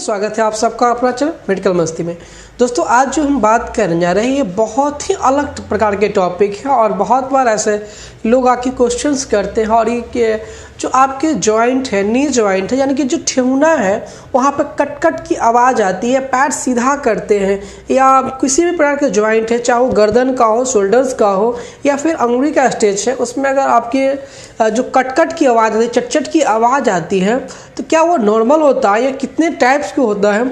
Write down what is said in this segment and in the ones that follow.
स्वागत है आप सबका अपना चैनल मेडिकल मस्ती में। दोस्तों आज जो हम बात करने जा रहे हैं ये बहुत ही अलग प्रकार के टॉपिक है और बहुत बार ऐसे लोग आके क्वेश्चंस करते हैं और ये जो आपके जॉइंट है, नी जॉइंट है, यानी कि जो ठेहुना है वहाँ पे कट कट की आवाज़ आती है, पैर सीधा करते हैं या किसी भी प्रकार के जॉइंट है, चाहे वो गर्दन का हो, शोल्डर्स का हो या फिर अंगुली का स्टेज है, उसमें अगर आपके जो कट की आवाज़ आती है, चट की आवाज़ आती है तो क्या वो नॉर्मल होता है या कितने टाइप्स के होता है,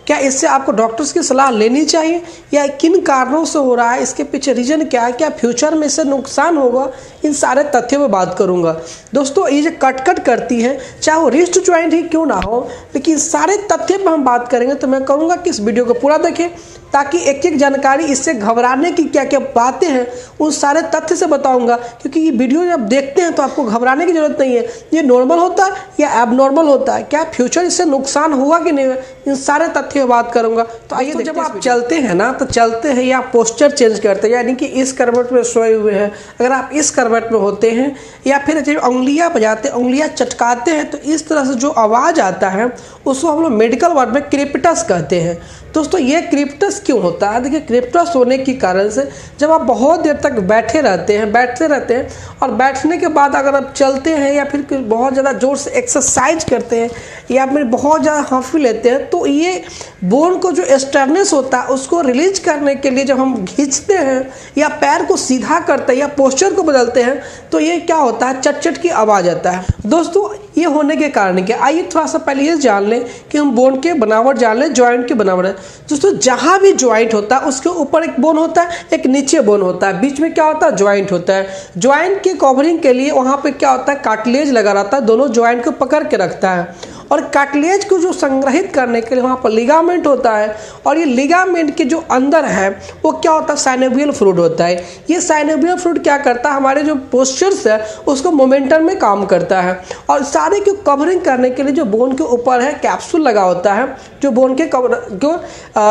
क्या इससे आपको डॉक्टर्स की सलाह लेनी चाहिए या किन कारणों से हो रहा है, इसके पीछे रीज़न क्या है, क्या फ्यूचर में इससे नुकसान होगा, इन सारे तथ्यों में बात करूंगा। दोस्तों ये जो कट करती है चाहे वो रिस्ट ज्वाइंट ही क्यों ना हो, लेकिन सारे तथ्य पर हम बात करेंगे तो मैं कहूँगा कि इस वीडियो को पूरा देखें ताकि एक एक जानकारी, इससे घबराने की क्या क्या बातें हैं उन सारे तथ्य से बताऊंगा, क्योंकि ये वीडियो जब देखते हैं तो आपको घबराने की जरूरत नहीं है। ये नॉर्मल होता है या एबनॉर्मल होता है, क्या फ्यूचर इससे नुकसान हुआ कि नहीं, इन सारे तथ्यों में बात करूंगा। तो आइए, जब आप चलते हैं ना तो चलते हैं या पोस्चर चेंज करते हैं, यानी कि इस करवट में सोए हुए हैं, अगर आप इस करवट में होते हैं या फिर जब उंगलियां बजाते हैं, उंगलियां चटकाते हैं तो इस तरह से जो आवाज़ आता है उसको हम लोग मेडिकल वर्ड में क्रेपिटस कहते हैं। दोस्तों ये क्रेपिटस क्यों होता है? देखिए क्रेपिटस होने के कारण से जब आप बहुत देर तक बैठते रहते हैं और बैठने के बाद अगर आप चलते हैं या फिर बहुत ज़्यादा ज़ोर से एक्सरसाइज करते हैं या फिर बहुत ज़्यादा हंफी लेते हैं तो ये बोन को जो स्टर्नेस होता है उसको रिलीज करने के लिए जब हम खींचते हैं या पैर को सीधा करते हैं या पोस्चर को बदलते हैं तो ये क्या होता है, चट की आवाज़ आता है। दोस्तों ये होने के कारण क्या, आइए थोड़ा सा पहले ये जान लें कि हम बोन के बनावट जान लें, जॉइंट की बनावट। दोस्तों जहाँ भी जॉइंट होता है उसके ऊपर एक बोन होता है, एक नीचे बोन होता है, बीच में क्या होता है, जॉइंट होता है। जॉइंट के कवरिंग के लिए वहाँ पे क्या होता है, कार्टिलेज लगा रहता है, दोनों जॉइंट को पकड़ के रखता है और कार्टिलेज को जो संग्रहित करने के लिए वहाँ पर लिगामेंट होता है और ये लिगामेंट के जो अंदर है वो क्या होता है, साइनोवियल फ्लूइड होता है। ये साइनोवियल फ्लूइड क्या करता है, हमारे जो पोस्चर्स है उसको मोमेंटम में काम करता है और सारे को कवरिंग करने के लिए जो बोन के ऊपर है कैप्सूल लगा होता है जो बोन के को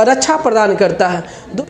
रक्षा प्रदान करता है।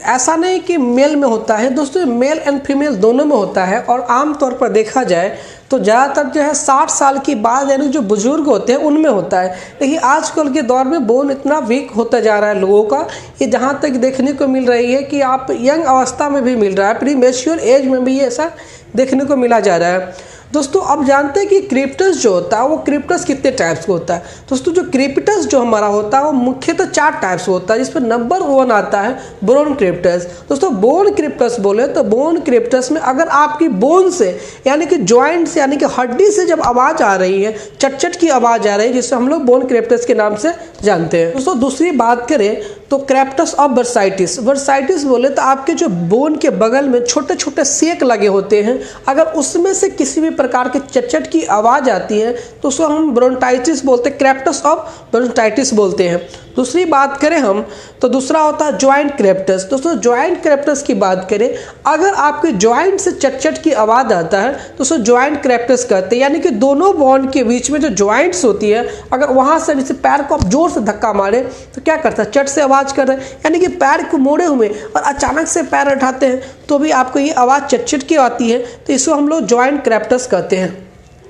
ऐसा नहीं कि मेल में होता है दोस्तों, मेल एंड फीमेल दोनों में होता है और आमतौर पर देखा जाए तो ज़्यादातर जो है 60 साल की बाद यानी जो बुजुर्ग होते हैं उनमें होता है। लेकिन आजकल के दौर में बोन इतना वीक होता जा रहा है लोगों का, ये जहाँ तक देखने को मिल रही है कि आप यंग अवस्था में भी मिल रहा है, प्री मैच्योर एज में भी ऐसा देखने को मिला जा रहा है। दोस्तों अब जानते हैं कि क्रेपिटस जो होता है वो क्रेपिटस कितने टाइप्स का होता है। दोस्तों जो क्रेपिटस जो हमारा होता है वो मुख्यतः 4 टाइप्स का होता है, जिसमें नंबर 1 आता है बोन क्रेपिटस। दोस्तों बोन क्रेपिटस बोले तो बोन क्रेपिटस में अगर आपकी बोन से यानी कि जॉइंट से यानी कि हड्डी से जब आवाज़ आ रही है, चट की आवाज़ आ रही है, जिससे हम लोग बोन क्रेपिटस के नाम से जानते हैं। दोस्तों दूसरी बात करें तो क्रेपिटस ऑफ वर्साइटिस बोले तो आपके जो बोन के बगल में छोटे छोटे सेक लगे होते हैं, अगर उसमें से किसी भी प्रकार के चट की आवाज़ आती है तो उसको हम ब्रोंटाइटिस बोलते हैं, क्रेपिटस ऑफ ब्रोंटाइटिस बोलते हैं। दूसरी बात करें हम तो दूसरा होता है जॉइंट क्रेपिटस। दोस्तों जॉइंट क्रेपिटस की बात करें, अगर आपके जॉइंट से चट की आवाज़ आता है तो उसको जॉइंट क्रेपिटस कहते हैं, यानी कि दोनों बोन के बीच में जो जॉइंट्स होती है अगर वहाँ से जैसे पैर को आप जोर से धक्का मारे तो क्या करता है, चट से आवाज़ कर रहे हैं, यानी कि पैर को मोड़े हुए और अचानक से पैर उठाते हैं तो भी आपको ये आवाज़ चट की आती है, तो इसको हम लोग जॉइंट क्रेपिटस कहते हैं।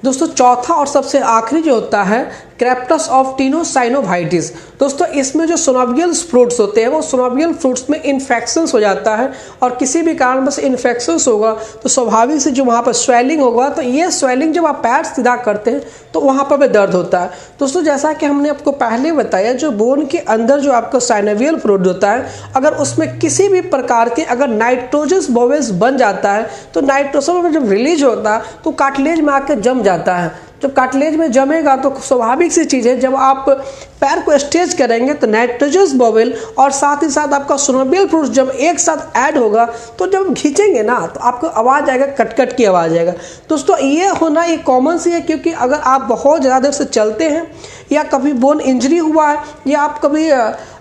दोस्तों चौथा और सबसे आखिरी जो होता है क्रेपिटस ऑफ टेनोसाइनोवाइटिस। दोस्तों इसमें जो सिनोवियल फ्रूट्स होते हैं वो सिनोवियल फ्रूट्स में इन्फेक्शंस हो जाता है और किसी भी कारण बस इन्फेक्शंस होगा तो स्वाभाविक से जो वहाँ पर स्वेलिंग होगा, तो ये स्वेलिंग जब आप पैर सीधा करते हैं तो वहाँ पर भी दर्द होता है। दोस्तों जैसा कि हमने आपको पहले बताया, जो बोन के अंदर जो आपका साइनोवियल फ्लूइड होता है अगर उसमें किसी भी प्रकार के अगर नाइट्रोजस बॉवेल्स बन जाता है तो नाइट्रोजन जब रिलीज होता है तो कार्टिलेज में आकर जम जाता है। जब कार्टिलेज में जमेगा तो स्वाभाविक सी चीज़ है, जब आप पैर को स्ट्रेच करेंगे तो नाइट्रोजस बॉवेल और साथ ही साथ आपका सिनोवियल फ्लूइड जब एक साथ ऐड होगा तो जब खींचेंगे ना तो आपको आवाज़ आएगा, कट की आवाज़ आएगा। दोस्तों ये होना ये कॉमन सी है, क्योंकि अगर आप बहुत ज़्यादा देर से चलते हैं या कभी बोन इंजरी हुआ है या आप कभी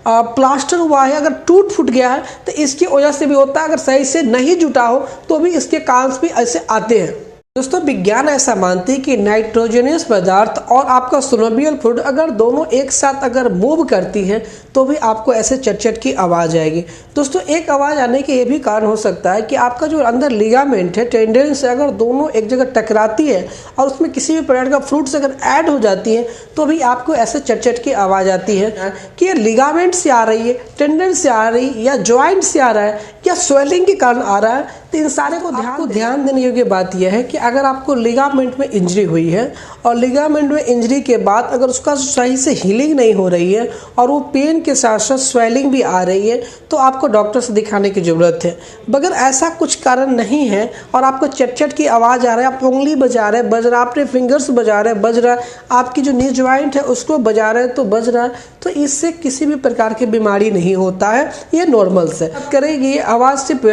प्लास्टर हुआ है, अगर टूट फूट गया है तो इसकी वजह से भी होता है। अगर सही से नहीं जुटा हो तो भी इसके कांस भी ऐसे आते हैं। दोस्तों विज्ञान ऐसा मानती है कि नाइट्रोजनियस पदार्थ और आपका सोलोबियल फ्लूइड अगर दोनों एक साथ अगर मूव करती है तो भी आपको ऐसे चटचट की आवाज़ आएगी। दोस्तों एक आवाज़ आने के ये भी कारण हो सकता है कि आपका जो अंदर लिगामेंट है, टेंडेंस है, अगर दोनों एक जगह टकराती है और उसमें किसी भी प्रकार का फ्लूइड्स अगर ऐड हो जाती है तो भी आपको ऐसे चटचट की आवाज़ आती है कि ये लिगामेंट से आ रही है, टेंडेंस से आ रही है, या जॉइंट से आ रहा है, या स्वेलिंग के कारण आ रहा है। तो इन सारे को ध्यान देने योग्य बात यह है कि अगर आपको लिगामेंट में इंजरी हुई है और लिगामेंट में इंजरी के बाद अगर उसका सही से हीलिंग नहीं हो रही है और वो पेन के साथ साथ स्वेलिंग भी आ रही है तो आपको डॉक्टर से दिखाने की ज़रूरत है। मगर ऐसा कुछ कारण नहीं है और आपको चटचट की आवाज़ आ रहा है, आप उंगली बजा रहे हैं, बज रहा, अपने फिंगर्स बजा रहे हैं, बज रहा, आपकी जो नी ज्वाइंट है उसको बजा रहे हैं तो बज रहा है, तो इससे किसी भी प्रकार की बीमारी नहीं होता है, ये नॉर्मल से करेगी। आवाज़ सिर्फ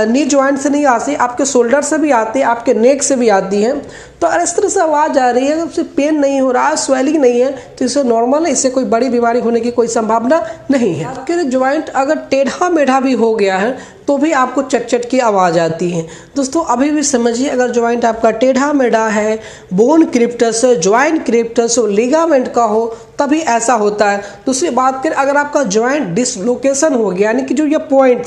नी ज्वाइंट से नहीं आती, आपके शोल्डर से भी आती है, आपके नेक से भी आती है। तो अगर इस तरह से आवाज़ आ रही है, उससे पेन नहीं हो रहा है, स्वेलिंग नहीं है, तो इसे नॉर्मल है, इससे कोई बड़ी बीमारी होने की कोई संभावना नहीं है। आपके ज्वाइंट अगर टेढ़ा मेढ़ा भी हो गया है तो भी आपको चटचट की आवाज़ आती है। दोस्तों अभी भी समझिए, अगर ज्वाइंट आपका टेढ़ा मेढ़ा है, बोन क्रिप्टस हो, ज्वाइंट क्रिप्टस हो, लिगामेंट का हो, तभी ऐसा होता है। दूसरी बात करें, अगर आपका ज्वाइंट डिसलोकेशन हो गया, यानी कि जो ये पॉइंट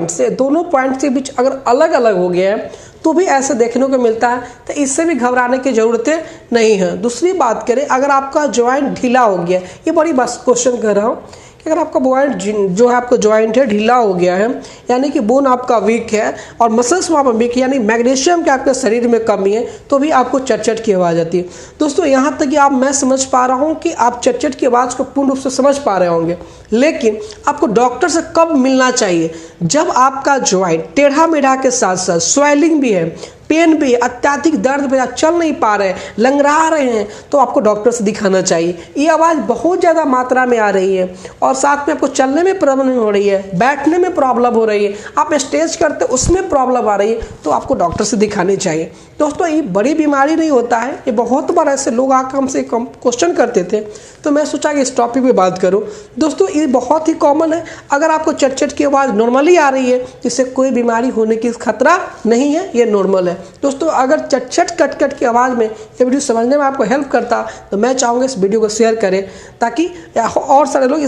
से दोनों पॉइंट के बीच अगर अलग अलग हो गया है तो भी ऐसे देखने को मिलता है, तो इससे भी घबराने की ज़रूरत नहीं है। दूसरी बात करें, अगर आपका ज्वाइंट ढीला हो गया, ये बड़ी बस क्वेश्चन कर रहा हूँ कि अगर आपका ज्वाइंट जो है आपका ज्वाइंट है ढीला हो गया है, यानी कि बोन आपका वीक है और मसल्स वहाँ पर वीक है, यानी मैग्नीशियम के आपके शरीर में कमी है, तो भी आपको चटचट की आवाज़ आती है। दोस्तों यहाँ तक कि मैं समझ पा रहा हूँ कि आप चटचट की आवाज़ को पूर्ण रूप से समझ पा रहे होंगे, लेकिन आपको डॉक्टर से कब मिलना चाहिए? जब आपका ज्वाइंट टेढ़ा मेढ़ा के साथ साथ स्वेलिंग भी है, पेन भी, अत्यधिक दर्द भी, आप चल नहीं पा रहे हैं, लंगड़ा रहे हैं, तो आपको डॉक्टर से दिखाना चाहिए। ये आवाज़ बहुत ज़्यादा मात्रा में आ रही है और साथ में आपको चलने में प्रॉब्लम हो रही है, बैठने में प्रॉब्लम हो रही है, आप स्टेज करते उसमें प्रॉब्लम आ रही है, तो आपको डॉक्टर से दिखानी चाहिए। दोस्तों ये बड़ी बीमारी नहीं होता है, ये बहुत बार ऐसे लोग आकर हमसे क्वेश्चन करते थे, तो मैं सोचा कि इस टॉपिक पे बात करूं। दोस्तों ये बहुत ही कॉमन है, अगर आपको चटचट की आवाज़ नॉर्मली आ रही है, इससे कोई बीमारी होने की खतरा नहीं है, ये नॉर्मल है। दोस्तों अगर चटचट कट की आवाज़ में ये वीडियो समझने में आपको हेल्प करता तो मैं चाहूँगा इस वीडियो को शेयर करें ताकि और सारे लोग